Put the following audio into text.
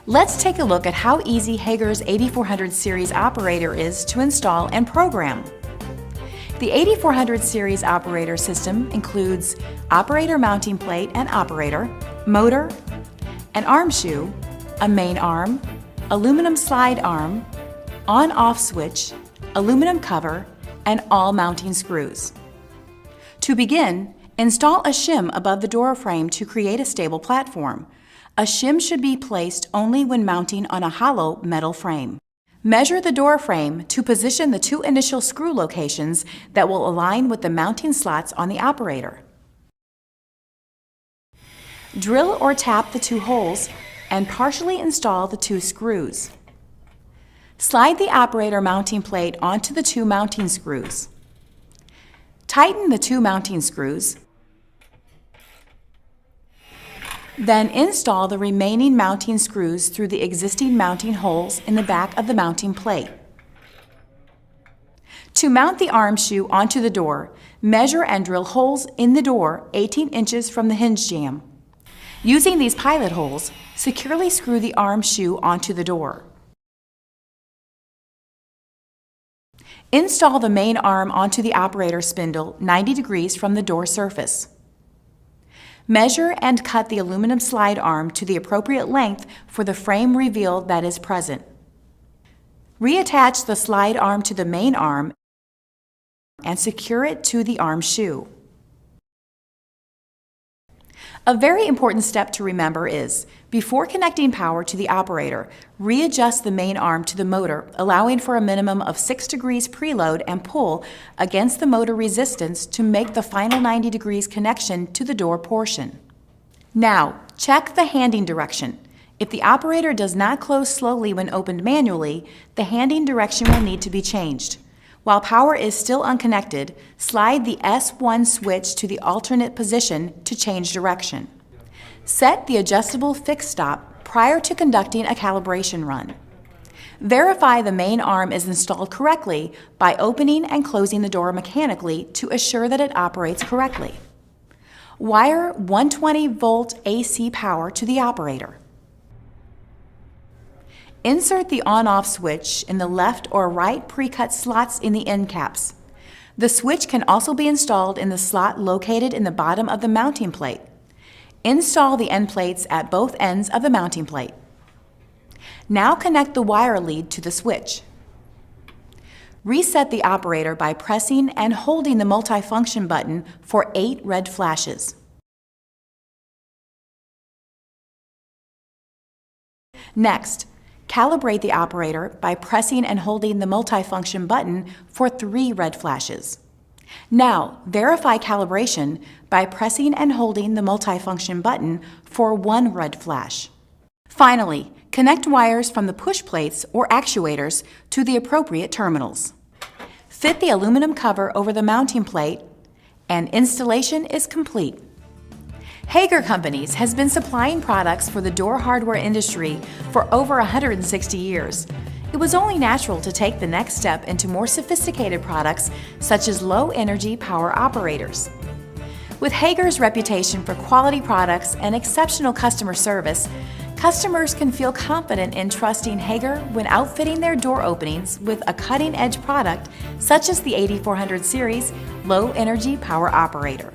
Let's take a look at how easy Hager's 8400 series operator is to install and program. The 8400 series operator system includes operator mounting plate and operator, motor, an arm shoe, a main arm, aluminum slide arm, on-off switch, aluminum cover, and all mounting screws. To begin, install a shim above the door frame to create a stable platform. A shim should be placed only when mounting on a hollow metal frame. Measure the door frame to position the two initial screw locations that will align with the mounting slots on the operator. Drill or tap the two holes and partially install the two screws. Slide the operator mounting plate onto the two mounting screws. Tighten the two mounting screws. Then install the remaining mounting screws through the existing mounting holes in the back of the mounting plate. To mount the arm shoe onto the door, measure and drill holes in the door 18 inches from the hinge jamb. Using these pilot holes, securely screw the arm shoe onto the door. Install the main arm onto the operator spindle 90 degrees from the door surface. Measure and cut the aluminum slide arm to the appropriate length for the frame reveal that is present. Reattach the slide arm to the main arm and secure it to the arm shoe. A very important step to remember is, before connecting power to the operator, readjust the main arm to the motor, allowing for a minimum of 6 degrees preload and pull against the motor resistance to make the final 90 degrees connection to the door portion. Now, check the handing direction. If the operator does not close slowly when opened manually, the handing direction will need to be changed. While power is still unconnected, slide the S1 switch to the alternate position to change direction. Set the adjustable fixed stop prior to conducting a calibration run. Verify the main arm is installed correctly by opening and closing the door mechanically to assure that it operates correctly. Wire 120-volt AC power to the operator. Insert the on-off switch in the left or right pre-cut slots in the end caps. The switch can also be installed in the slot located in the bottom of the mounting plate. Install the end plates at both ends of the mounting plate. Now connect the wire lead to the switch. Reset the operator by pressing and holding the multifunction button for 8 red flashes. Next, calibrate the operator by pressing and holding the multifunction button for 3 red flashes. Now, verify calibration by pressing and holding the multifunction button for 1 red flash. Finally, connect wires from the push plates or actuators to the appropriate terminals. Fit the aluminum cover over the mounting plate, and installation is complete. Hager Companies has been supplying products for the door hardware industry for over 160 years. It was only natural to take the next step into more sophisticated products such as low-energy power operators. With Hager's reputation for quality products and exceptional customer service, customers can feel confident in trusting Hager when outfitting their door openings with a cutting-edge product such as the 8400 series low-energy power operator.